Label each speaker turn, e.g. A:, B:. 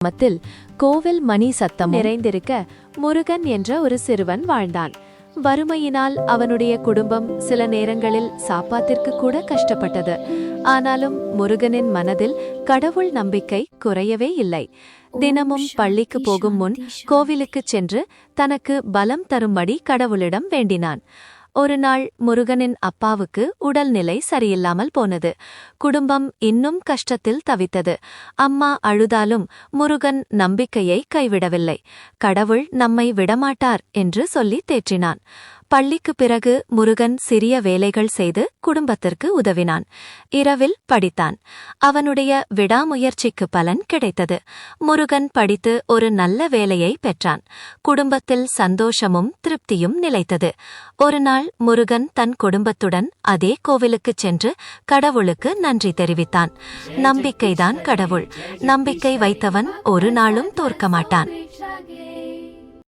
A: மத்தில் கோவில் மணி சத்தம் நிறைந்திருக்க முருகன் என்ற ஒரு சிறுவன் வாழ்ந்தான். வறுமையினால் அவனுடைய குடும்பம் சில நேரங்களில் சாப்பாட்டிற்கு கூட கஷ்டப்பட்டது. ஆனாலும் முருகனின் மனதில் கடவுள் நம்பிக்கை குறையவே இல்லை. தினமும் பள்ளிக்கு போகும் முன் கோவிலுக்குச் சென்று தனக்கு பலம் தரும்படி கடவுளிடம் வேண்டினான். ஒரு நாள் முருகனின் அப்பாவுக்கு உடல்நிலை சரியில்லாமல் போனது. குடும்பம் இன்னும் கஷ்டத்தில் தவித்தது. அம்மா அழுதாலும் முருகன் நம்பிக்கையை கைவிடவில்லை. கடவுள் நம்மை விடமாட்டார் என்று சொல்லி தேற்றினான். பள்ளிக்கு பிறகு முருகன் சிறிய வேலைகள் செய்து குடும்பத்திற்கு உதவினான். இரவில் படித்தான். அவனுடைய விடாமுயற்சிக்கு பலன் கிடைத்தது. முருகன் படித்து ஒரு நல்ல வேலையை பெற்றான். குடும்பத்தில் சந்தோஷமும் திருப்தியும் நிலைத்தது. ஒரு நாள் முருகன் தன் குடும்பத்துடன் அதே கோவிலுக்குச் சென்று கடவுளுக்கு நன்றி தெரிவித்தான். நம்பிக்கைதான் கடவுள். நம்பிக்கை வைத்தவன் ஒரு நாளும் தோற்க மாட்டான்.